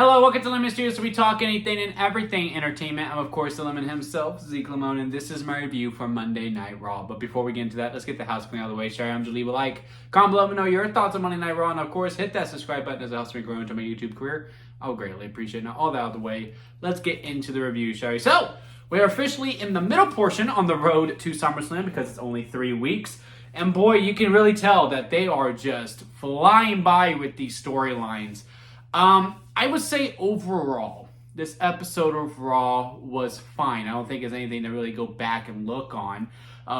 Hello, welcome to Lemon Studios, where we talk anything and everything entertainment. I'm, of course, the Lemon himself, Zeke Lemon, and this is my review for Monday Night Raw. But before we get into that, let's get the housekeeping out of the way. Share, I'm leave a like, comment below, let me know your thoughts on Monday Night Raw, and of course, hit that subscribe button as it helps me grow into my YouTube career. I'll greatly appreciate it. Now, all that out of the way, let's get into the review, shall we? So, we are officially in the middle portion on the road to SummerSlam because it's only 3 weeks. And boy, you can really tell that they are just flying by with these storylines. I would say overall, this episode of Raw was fine. I don't think there's anything to really go back and look on,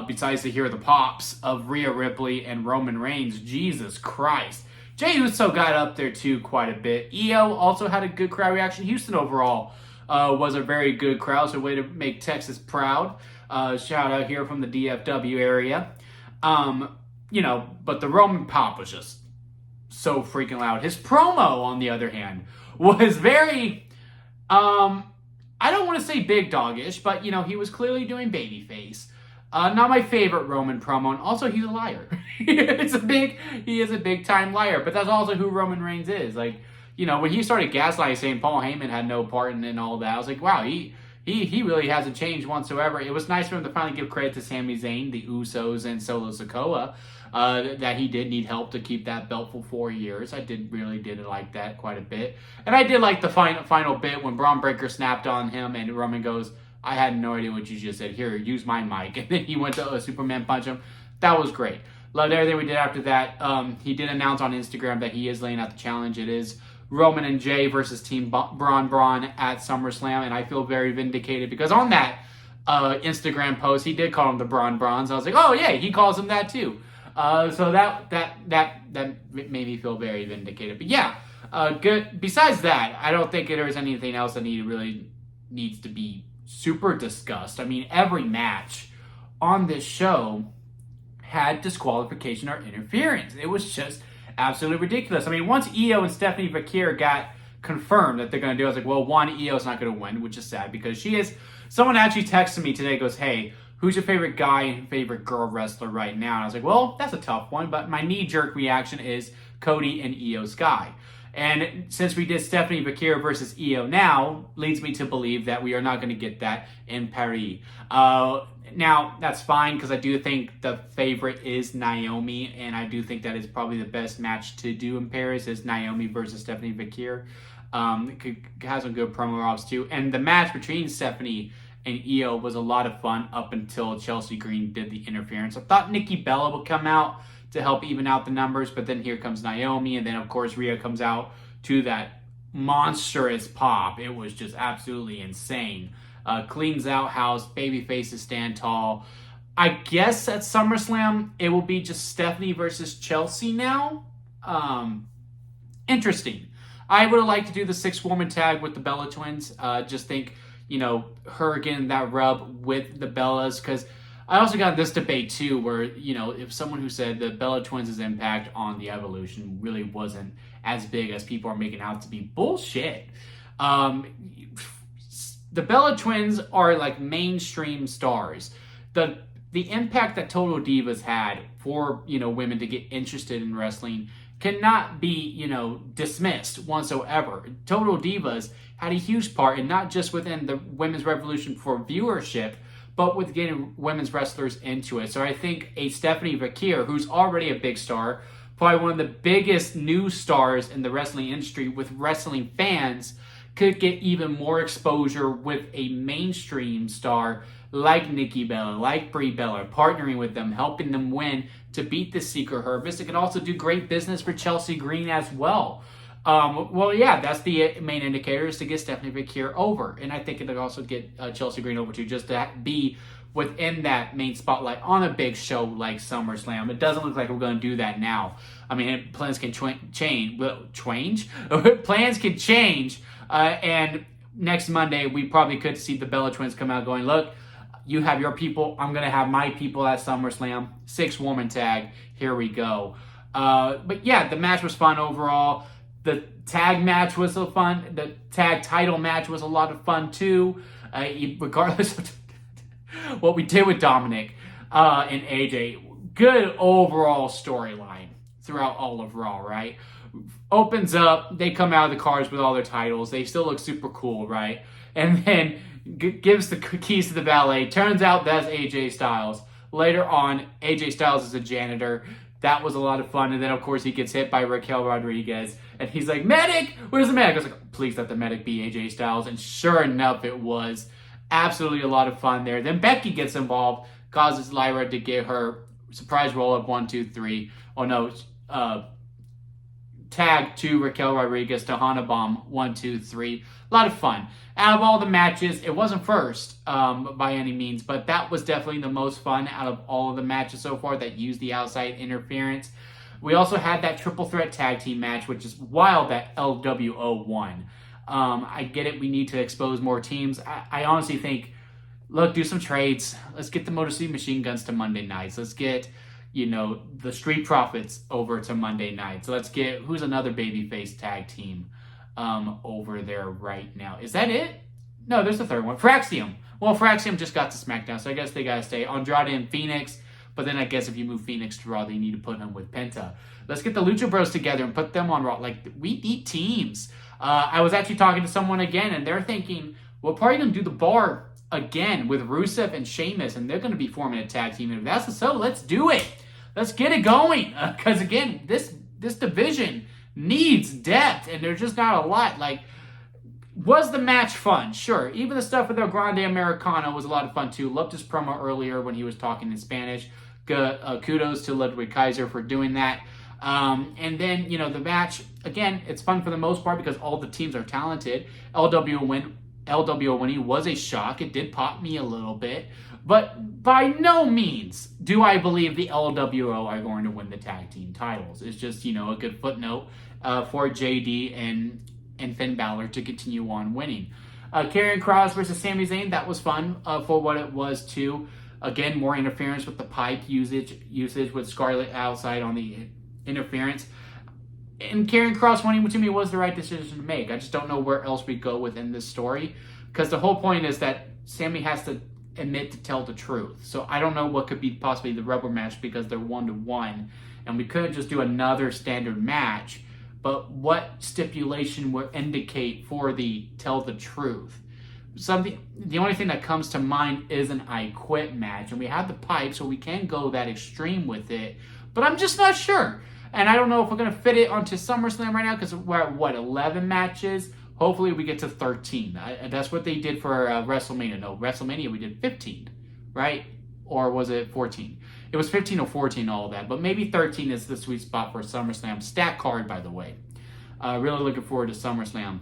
besides to hear the pops of Rhea Ripley and Roman Reigns. Jesus Christ. Jey Uso got up there too quite a bit. EO also had a good crowd reaction. Houston overall was a very good crowd, so way to make Texas proud. Shout out here from the DFW area. But the Roman pop was just so freaking loud. His promo, on the other hand, was very, I don't want to say big doggish, but, he was clearly doing babyface. Not my favorite Roman promo, and also he's a liar. He is a big time liar, but that's also who Roman Reigns is. Like, when he started gaslighting, saying Paul Heyman had no part in all that, I was like, wow, he really hasn't changed whatsoever. It was nice for him to finally give credit to Sami Zayn, the Usos, and Solo Sikoa, that he did need help to keep that belt for 4 years. I did like that quite a bit. And I did like the final bit when Braun Breaker snapped on him and Roman goes, I had no idea what you just said. Here, use my mic. And then he went to Superman punch him. That was great. Loved everything we did after that. He did announce on Instagram that he is laying out the challenge. It is Roman and Jey versus Team Braun at SummerSlam, and I feel very vindicated because on that Instagram post, he did call him the Brawns. I was like, oh yeah, he calls him that too. So that made me feel very vindicated. But yeah, good. Besides that, I don't think there is anything else that needs to be super discussed. I mean, every match on this show had disqualification or interference. It was just absolutely ridiculous. I mean, once Io and Stephanie Vakir got confirmed that they're going to do it, I was like, well, one, Io's not going to win, which is sad because she is. Someone actually texted me today, goes, hey, who's your favorite guy and favorite girl wrestler right now? And I was like, well, that's a tough one, but my knee-jerk reaction is Cody and Io Sky. And since we did Stephanie Vakir versus Io now, leads me to believe that we are not going to get that in Paris. Now, that's fine because I do think the favorite is Naomi, and I do think that is probably the best match to do in Paris is Naomi versus Stephanie Vakir. Has some good promo offs too. And the match between Stephanie and Io was a lot of fun up until Chelsea Green did the interference. I thought Nikki Bella would come out to help even out the numbers, but then here comes Naomi, and then of course Rhea comes out to that monstrous pop. It was just absolutely insane. Cleans out house, baby faces stand tall. I guess at SummerSlam it will be just Stephanie versus Chelsea now. Interesting. I would have liked to do the 6-woman tag with the Bella Twins. Just think, her getting that rub with the Bellas, because I also got this debate too where, if someone who said the Bella Twins' impact on the Evolution really wasn't as big as people are making out to be, bullshit. The Bella Twins are like mainstream stars. The impact that Total Divas had for, women to get interested in wrestling cannot be, dismissed whatsoever. Total Divas had a huge part, and not just within the women's revolution for viewership, but with getting women's wrestlers into it. So I think a Stephanie Vakir, who's already a big star, probably one of the biggest new stars in the wrestling industry with wrestling fans, could get even more exposure with a mainstream star like Nikki Bella, like Brie Bella, partnering with them, helping them win to beat the Seeker Herbist. It could also do great business for Chelsea Green as well. That's the main indicator, is to get Stephanie Vakir over. And I think it'll also get Chelsea Green over too, just to be within that main spotlight on a big show like SummerSlam. It doesn't look like we're going to do that now. I mean, plans can change. Plans can change. And next Monday, we probably could see the Bella Twins come out going, look, you have your people, I'm going to have my people at SummerSlam. 6-woman tag, here we go. But yeah, the match was fun overall. The tag match was so fun. The tag title match was a lot of fun too. Regardless of what we did with Dominic and AJ. Good overall storyline throughout all of Raw, right? opens up. They come out of the cars with all their titles. They still look super cool, right? And then gives the keys to the valet. Turns out that's AJ Styles. Later on, AJ Styles is a janitor. That was a lot of fun. And then, of course, he gets hit by Raquel Rodriguez. And he's like, medic! Where's the medic? I was like, please let the medic be AJ Styles. And sure enough, it was absolutely a lot of fun there. Then Becky gets involved, causes Lyra to get her surprise roll-up 1, 2, 3. Oh, no. Tag to Raquel Rodriguez to Hana Bomb 1, 2, 3. A lot of fun. Out of all the matches, it wasn't first by any means, but that was definitely the most fun out of all of the matches so far that used the outside interference. We also had that triple threat tag team match, which is wild that LWO won. I get it. We need to expose more teams. I honestly think, look, do some trades. Let's get the Motor City Machine Guns to Monday nights. Let's get, the Street Profits over to Monday nights. Let's get, who's another babyface tag team over there right now? Is that it? No, there's the third one. Fraxium. Well, Fraxium just got to SmackDown, so I guess they got to stay. Andrade and Phoenix. But then I guess if you move Phoenix to Raw, they need to put him with Penta. Let's get the Lucha Bros together and put them on Raw. Like, we need teams. I was actually talking to someone again, and they're thinking, we're probably going to do the bar again with Rusev and Sheamus, and they're going to be forming a tag team. And if that's so, let's do it. Let's get it going. Because, again, this division needs depth, and there's just not a lot. Like, was the match fun? Sure. Even the stuff with El Grande Americano was a lot of fun, too. Loved his promo earlier when he was talking in Spanish. Kudos to Ludwig Kaiser for doing that. And then, the match, again, it's fun for the most part because all the teams are talented. LWO winning was a shock. It did pop me a little bit. But by no means do I believe the LWO are going to win the tag team titles. It's just, a good footnote for JD and Finn Balor to continue on winning. Karrion Kross versus Sami Zayn, that was fun for what it was, too. Again, more interference with the pipe usage with Scarlett outside on the interference. And Karrion Kross winning, to me, was the right decision to make. I just don't know where else we go within this story. Because the whole point is that Sami has to admit to tell the truth. So I don't know what could be possibly the rubber match because they're 1-1. And we couldn't just do another standard match. But what stipulation would indicate for the tell the truth? The only thing that comes to mind is an I Quit match. And we have the pipe, so we can go that extreme with it. But I'm just not sure. And I don't know if we're going to fit it onto SummerSlam right now because we're at, 11 matches? Hopefully we get to 13. That's what they did for WrestleMania. No, WrestleMania we did 15, right? Or was it 14? It was 15 or 14, all of that. But maybe 13 is the sweet spot for SummerSlam. Stat card, by the way. Really looking forward to SummerSlam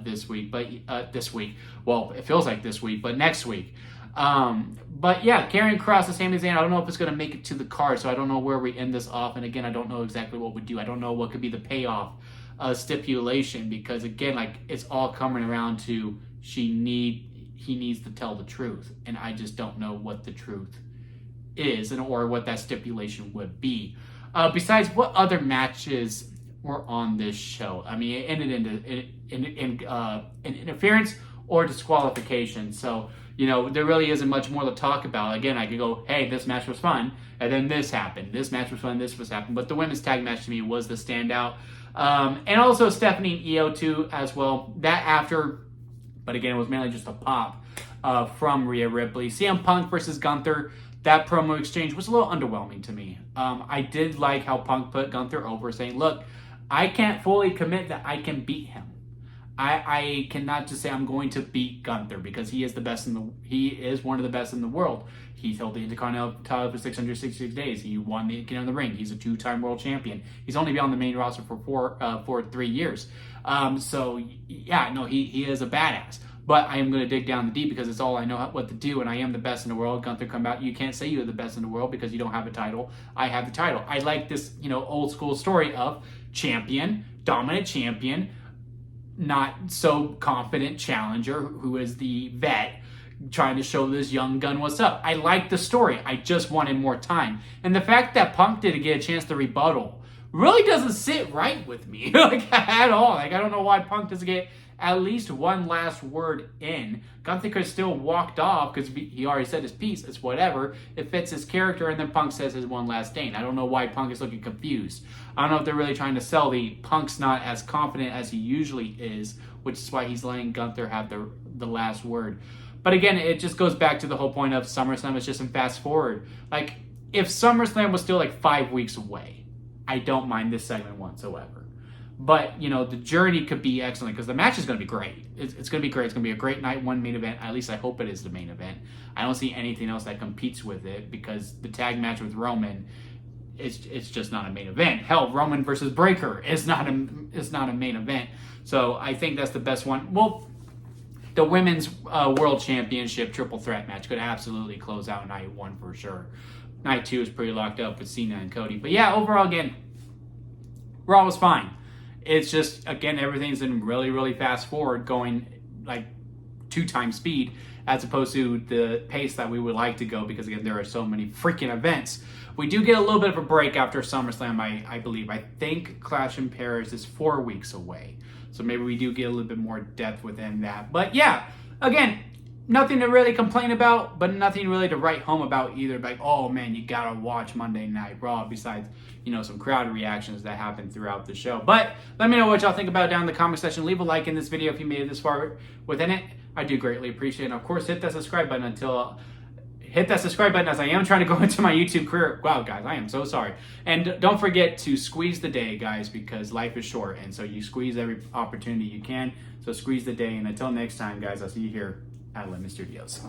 this week. But this week. Well, it feels like this week, but next week. But yeah, Karrion Kross, the Sami Zayn, I don't know if it's going to make it to the card, so I don't know where we end this off. And again, I don't know exactly what we do. I don't know what could be the payoff stipulation because, again, it's all coming around to he needs to tell the truth. And I just don't know what the truth is or what that stipulation would be. Besides, what other matches were on this show? I mean, it ended in interference or disqualification. So, there really isn't much more to talk about. Again, I could go, hey, this match was fun, and then this happened. This match was fun, this was happened. But the women's tag match to me was the standout. And also Stephanie and Io too as well. That after, but again, it was mainly just a pop from Rhea Ripley. CM Punk versus Gunther. That promo exchange was a little underwhelming to me. I did like how Punk put Gunther over, saying, look, I can't fully commit that I can beat him. I cannot just say I'm going to beat Gunther because he is he is one of the best in the world. He held the Intercontinental title for 666 days. He won the King of the Ring. He's a 2-time world champion. He's only been on the main roster for 3 years. So yeah, no, he is a badass. But I am going to dig down the deep because it's all I know what to do, and I am the best in the world. Gunther come out. You can't say you're the best in the world because you don't have a title. I have the title. I like this, old school story of champion, dominant champion, not so confident challenger who is the vet trying to show this young gun what's up. I like the story. I just wanted more time. And the fact that Punk didn't get a chance to rebuttal really doesn't sit right with me, like, at all. Like, I don't know why Punk doesn't get at least one last word in. Gunther could still walked off because he already said his piece. It's whatever. It fits his character, and then Punk says his one last thing. I don't know why Punk is looking confused. I don't know if they're really trying to sell the Punk's not as confident as he usually is, which is why he's letting Gunther have the last word. But again, it just goes back to the whole point of SummerSlam is just in fast forward. Like, if SummerSlam was still like 5 weeks away, I don't mind this segment whatsoever. But, you know, the journey could be excellent because the match is going to be great. It's going to be great. It's going to be a great night one main event. At least I hope it is the main event. I don't see anything else that competes with it because the tag match with Roman, it's just not a main event. Hell, Roman versus Breakker is not a main event. So I think that's the best one. Well, the Women's World Championship triple threat match could absolutely close out night one for sure. Night two is pretty locked up with Cena and Cody. But yeah, overall, again, Raw was fine. It's just, again, everything's in really, really fast forward, going like 2x speed, as opposed to the pace that we would like to go, because again, there are so many freaking events. We do get a little bit of a break after SummerSlam, I believe. I think Clash in Paris is 4 weeks away. So maybe we do get a little bit more depth within that. But yeah, again, nothing to really complain about, but nothing really to write home about either. Like, oh man, you gotta watch Monday Night Raw, besides, you know, some crowd reactions that happen throughout the show. But let me know what y'all think about it down in the comment section. Leave a like in this video if you made it this far within it. I do greatly appreciate it. And of course, hit that subscribe button as I am trying to go into my YouTube career. Wow, guys, I am so sorry. And don't forget to squeeze the day, guys, because life is short. And so you squeeze every opportunity you can. So squeeze the day. And until next time, guys, I'll see you here at Lemon Studios.